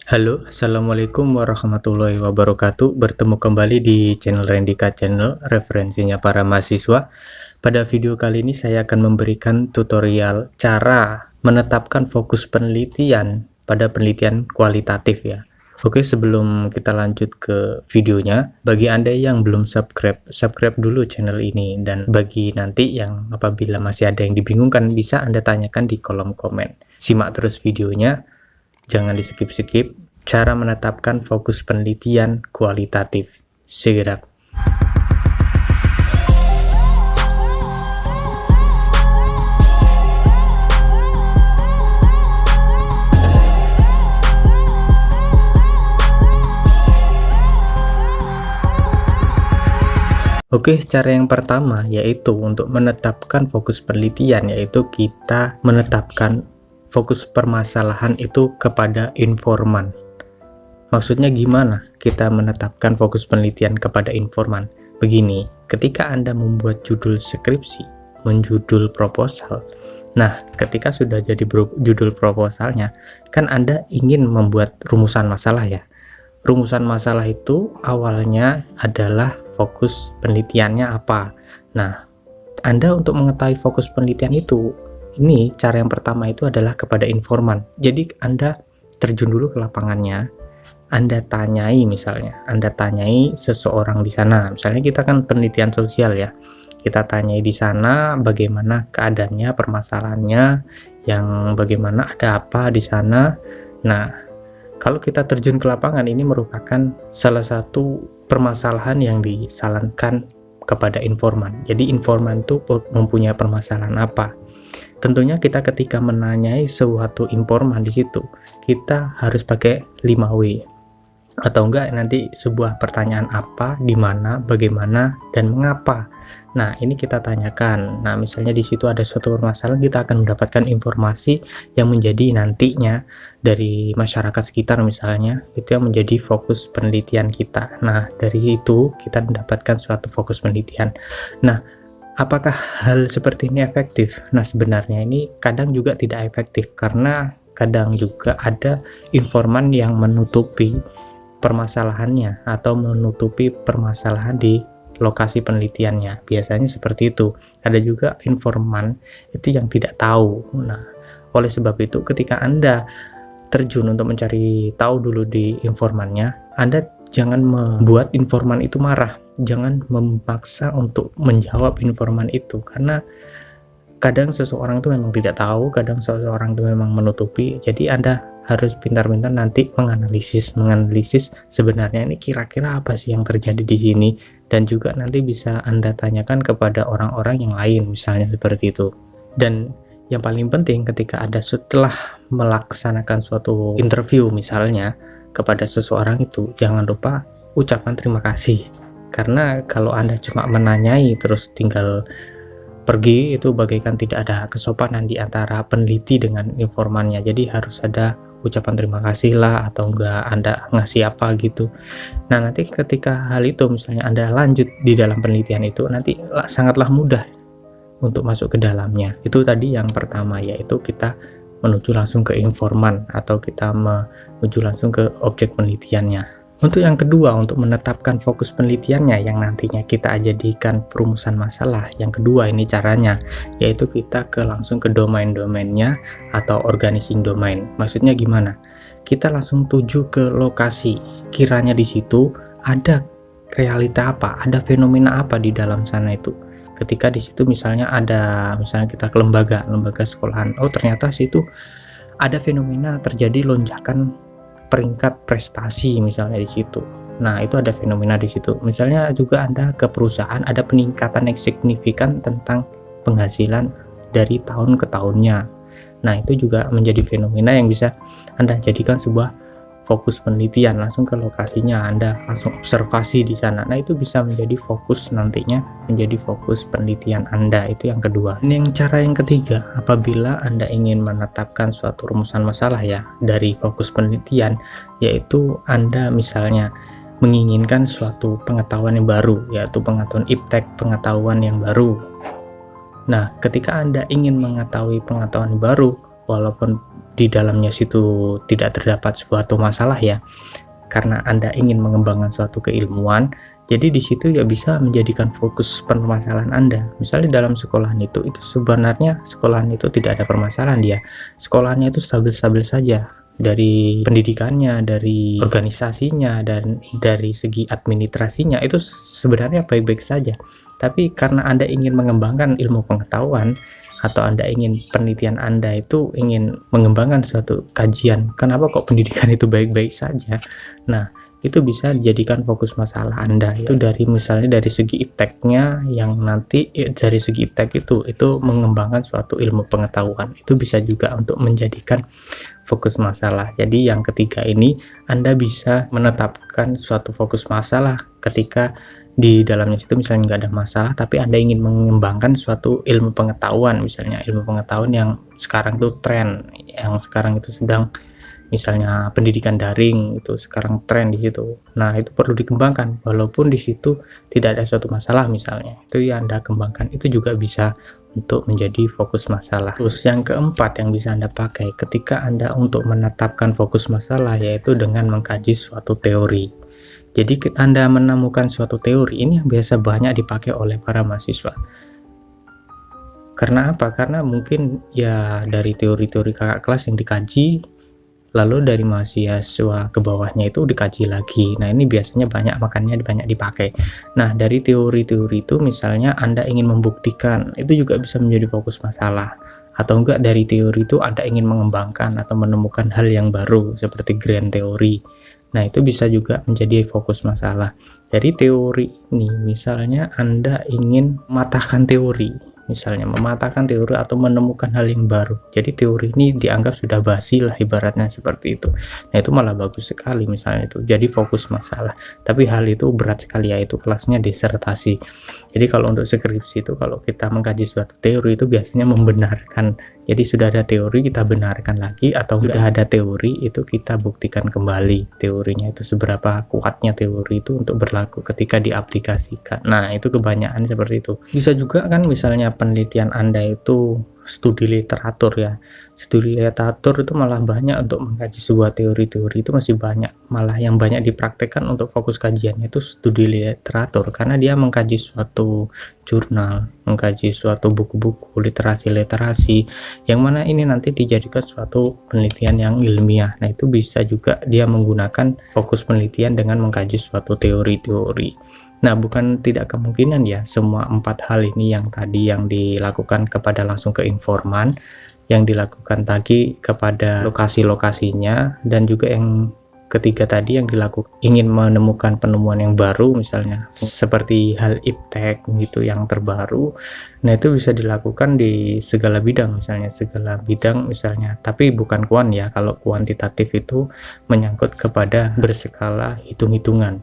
Halo, Assalamualaikum warahmatullahi wabarakatuh. Bertemu kembali di channel Rendika Channel, referensinya para mahasiswa. Pada video kali ini saya akan memberikan tutorial cara menetapkan fokus penelitian pada penelitian kualitatif ya. Oke, sebelum kita lanjut ke videonya, bagi Anda yang belum subscribe dulu channel ini. Dan bagi nanti yang apabila masih ada yang dibingungkan, bisa Anda tanyakan di kolom komen. Simak terus videonya. Jangan di skip-skip. Cara menetapkan fokus penelitian kualitatif. Segera. Oke, cara yang pertama yaitu untuk menetapkan fokus penelitian, yaitu kita menetapkan fokus permasalahan itu kepada informan. Maksudnya gimana kita menetapkan fokus penelitian kepada informan? Begini, ketika Anda membuat judul skripsi, menjudul proposal, nah ketika sudah jadi judul proposalnya, kan Anda ingin membuat rumusan masalah ya. Rumusan masalah itu awalnya adalah fokus penelitiannya apa. Nah, Anda untuk mengetahui fokus penelitian itu, ini cara yang pertama itu adalah kepada informan. Jadi Anda terjun dulu ke lapangannya, Anda tanyai misalnya, Anda tanyai seseorang di sana. Misalnya kita kan penelitian sosial ya, kita tanyai di sana bagaimana keadaannya, permasalahannya, yang bagaimana ada apa di sana. Nah, kalau kita terjun ke lapangan, ini merupakan salah satu permasalahan yang disarankan kepada informan. Jadi informan itu mempunyai permasalahan apa. Tentunya kita ketika menanyai suatu informan di situ, kita harus pakai 5W. Atau enggak nanti sebuah pertanyaan apa, di mana, bagaimana, dan mengapa. Nah, ini kita tanyakan. Nah, misalnya di situ ada suatu permasalahan, kita akan mendapatkan informasi yang menjadi nantinya dari masyarakat sekitar misalnya, itu yang menjadi fokus penelitian kita. Nah, dari itu kita mendapatkan suatu fokus penelitian. Nah, apakah hal seperti ini efektif? Nah, sebenarnya ini kadang juga tidak efektif, karena kadang juga ada informan yang menutupi permasalahannya atau menutupi permasalahan di lokasi penelitiannya. Biasanya seperti itu. Ada juga informan itu yang tidak tahu. Nah, oleh sebab itu ketika Anda terjun untuk mencari tahu dulu di informannya, Anda jangan membuat informan itu marah. Jangan memaksa untuk menjawab informan itu, karena kadang seseorang itu memang tidak tahu, kadang seseorang itu memang menutupi. Jadi Anda harus pintar-pintar nanti menganalisis sebenarnya ini kira-kira apa sih yang terjadi di sini, dan juga nanti bisa Anda tanyakan kepada orang-orang yang lain misalnya seperti itu. Dan yang paling penting ketika Anda setelah melaksanakan suatu interview misalnya kepada seseorang itu, jangan lupa ucapan terima kasih. Karena kalau Anda cuma menanyai terus tinggal pergi, itu bagaikan tidak ada kesopanan di antara peneliti dengan informannya. Jadi harus ada ucapan terima kasih lah, atau enggak Anda ngasih apa gitu. Nah, nanti ketika hal itu misalnya Anda lanjut di dalam penelitian itu, nanti sangatlah mudah untuk masuk ke dalamnya. Itu tadi yang pertama, yaitu kita menuju langsung ke informan atau kita menuju langsung ke objek penelitiannya. Untuk yang kedua, untuk menetapkan fokus penelitiannya yang nantinya kita jadikan perumusan masalah, yang kedua ini caranya, yaitu kita langsung ke domain-domainnya atau organizing domain. Maksudnya gimana? Kita langsung tuju ke lokasi, kiranya di situ ada realita apa, ada fenomena apa di dalam sana itu. Ketika di situ misalnya kita ke lembaga sekolahan, oh ternyata situ ada fenomena terjadi lonjakan peringkat prestasi misalnya di situ. Nah, itu ada fenomena di situ. Misalnya juga Anda ke perusahaan ada peningkatan yang signifikan tentang penghasilan dari tahun ke tahunnya. Nah, itu juga menjadi fenomena yang bisa Anda jadikan sebuah fokus penelitian. Langsung ke lokasinya, Anda langsung observasi di sana. Nah, itu bisa menjadi fokus nantinya, menjadi fokus penelitian Anda. Itu yang kedua. Ini yang cara yang ketiga, apabila Anda ingin menetapkan suatu rumusan masalah ya dari fokus penelitian, yaitu Anda misalnya menginginkan suatu pengetahuan yang baru, yaitu pengetahuan iptek, pengetahuan yang baru. Nah, ketika Anda ingin mengetahui pengetahuan baru, walaupun di dalamnya situ tidak terdapat suatu masalah ya, karena Anda ingin mengembangkan suatu keilmuan, jadi di situ ya bisa menjadikan fokus permasalahan Anda. Misalnya dalam sekolahan itu sebenarnya sekolahan itu tidak ada permasalahan dia. Sekolahannya itu stabil-stabil saja. Dari pendidikannya, dari organisasinya, dan dari segi administrasinya itu sebenarnya baik-baik saja. Tapi karena Anda ingin mengembangkan ilmu pengetahuan, atau Anda ingin penelitian Anda itu ingin mengembangkan suatu kajian, kenapa kok pendidikan itu baik-baik saja? Nah, itu bisa dijadikan fokus masalah Anda itu dari misalnya dari segi ipteknya, yang nanti dari segi iptek itu mengembangkan suatu ilmu pengetahuan, itu bisa juga untuk menjadikan fokus masalah. Jadi yang ketiga ini Anda bisa menetapkan suatu fokus masalah ketika di dalamnya situ misalnya nggak ada masalah, tapi Anda ingin mengembangkan suatu ilmu pengetahuan, misalnya ilmu pengetahuan yang sekarang tuh tren, yang sekarang itu sedang, misalnya pendidikan daring itu sekarang tren di situ. Nah, itu perlu dikembangkan walaupun di situ tidak ada suatu masalah, misalnya itu yang Anda kembangkan, itu juga bisa untuk menjadi fokus masalah. Terus yang keempat yang bisa Anda pakai ketika Anda untuk menetapkan fokus masalah, yaitu dengan mengkaji suatu teori. Jadi Anda menemukan suatu teori, ini yang biasa banyak dipakai oleh para mahasiswa. Karena apa? Karena mungkin ya dari teori-teori kakak kelas yang dikaji, lalu dari mahasiswa ke bawahnya itu dikaji lagi. Nah, ini biasanya banyak dipakai. Nah, dari teori-teori itu misalnya Anda ingin membuktikan, itu juga bisa menjadi fokus masalah. Atau enggak dari teori itu Anda ingin mengembangkan atau menemukan hal yang baru seperti grand teori. Nah, itu bisa juga menjadi fokus masalah. Dari teori ini misalnya Anda ingin mematahkan teori, misalnya mematahkan teori atau menemukan hal yang baru. Jadi teori ini dianggap sudah basi lah, ibaratnya seperti itu. Nah, itu malah bagus sekali misalnya itu. Jadi fokus masalah. Tapi hal itu berat sekali, yaitu kelasnya disertasi. Jadi kalau untuk skripsi itu kalau kita mengkaji suatu teori itu biasanya membenarkan. Jadi sudah ada teori kita benarkan lagi, atau sudah ada teori itu kita buktikan kembali teorinya itu seberapa kuatnya teori itu untuk berlaku ketika diaplikasikan. Nah, itu kebanyakan seperti itu. Bisa juga kan misalnya penelitian Anda itu studi literatur ya. Studi literatur itu malah banyak untuk mengkaji sebuah teori-teori, itu masih banyak. Malah yang banyak dipraktekkan untuk fokus kajiannya itu studi literatur, karena dia mengkaji suatu jurnal, mengkaji suatu buku-buku literasi-literasi, yang mana ini nanti dijadikan suatu penelitian yang ilmiah. Nah, itu bisa juga dia menggunakan fokus penelitian dengan mengkaji suatu teori-teori. Nah, bukan tidak kemungkinan ya semua empat hal ini yang tadi yang dilakukan kepada langsung ke informan, yang dilakukan tadi kepada lokasi-lokasinya, dan juga yang ketiga tadi yang dilakukan ingin menemukan penemuan yang baru, misalnya seperti hal iptek gitu yang terbaru. Nah, itu bisa dilakukan di segala bidang, misalnya tapi bukan kuan ya. Kalau kuantitatif itu menyangkut kepada berskala hitung-hitungan.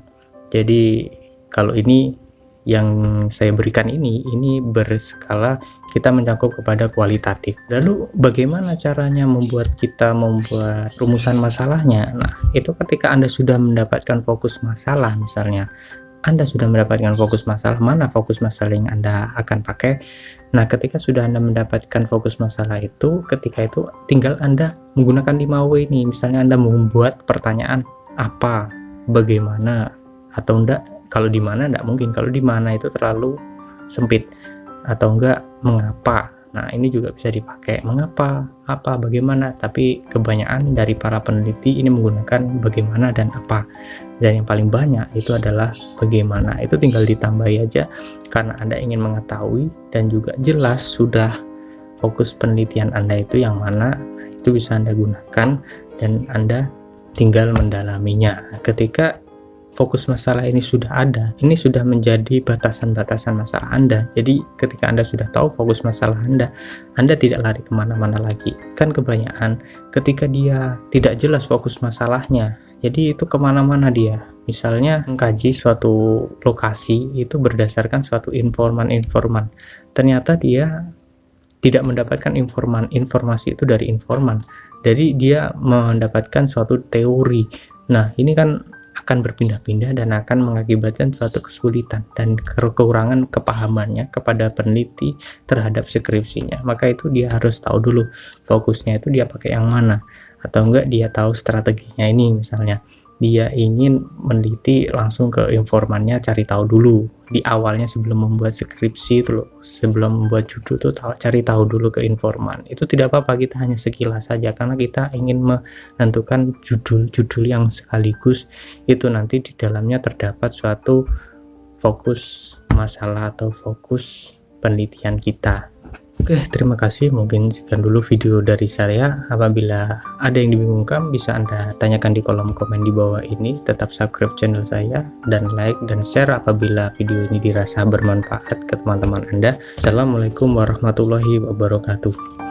Jadi kalau ini yang saya berikan ini berskala kita mencakup kepada kualitatif. Lalu bagaimana caranya kita membuat rumusan masalahnya? Nah, itu ketika Anda sudah mendapatkan fokus masalah, misalnya Anda sudah mendapatkan fokus masalah, mana fokus masalah yang Anda akan pakai. Nah, ketika sudah Anda mendapatkan fokus masalah itu, ketika itu tinggal Anda menggunakan 5W ini. Misalnya Anda membuat pertanyaan apa, bagaimana, atau enggak. Kalau di mana enggak mungkin, kalau di mana itu terlalu sempit, atau enggak mengapa. Nah, ini juga bisa dipakai mengapa, apa, bagaimana, tapi kebanyakan dari para peneliti ini menggunakan bagaimana dan apa. Dan yang paling banyak itu adalah bagaimana. Itu tinggal ditambahi aja karena Anda ingin mengetahui dan juga jelas sudah fokus penelitian Anda itu yang mana. Itu bisa Anda gunakan dan Anda tinggal mendalaminya. Ketika fokus masalah ini sudah ada, ini sudah menjadi batasan-batasan masalah Anda. Jadi ketika Anda sudah tahu fokus masalah Anda tidak lari kemana-mana lagi. Kan kebanyakan ketika dia tidak jelas fokus masalahnya, jadi itu kemana-mana dia. Misalnya mengkaji suatu lokasi itu berdasarkan suatu informan. Ternyata dia tidak mendapatkan informasi itu dari informan. Jadi dia mendapatkan suatu teori. Nah, ini kan akan berpindah-pindah dan akan mengakibatkan suatu kesulitan dan kekurangan kepahamannya kepada peneliti terhadap skripsinya. Maka itu dia harus tahu dulu fokusnya itu dia pakai yang mana, atau enggak dia tahu strateginya. Ini misalnya dia ingin meneliti langsung ke informannya, cari tahu dulu di awalnya sebelum membuat skripsi itu loh, sebelum membuat judul tuh cari tahu dulu ke informan. Itu tidak apa-apa, kita hanya sekilas saja karena kita ingin menentukan judul-judul yang sekaligus itu nanti di dalamnya terdapat suatu fokus masalah atau fokus penelitian kita. Oke, terima kasih. Mungkin sekian dulu video dari saya. Apabila ada yang dibingungkan, bisa Anda tanyakan di kolom komen di bawah ini. Tetap subscribe channel saya dan like dan share apabila video ini dirasa bermanfaat ke teman-teman Anda. Assalamualaikum warahmatullahi wabarakatuh.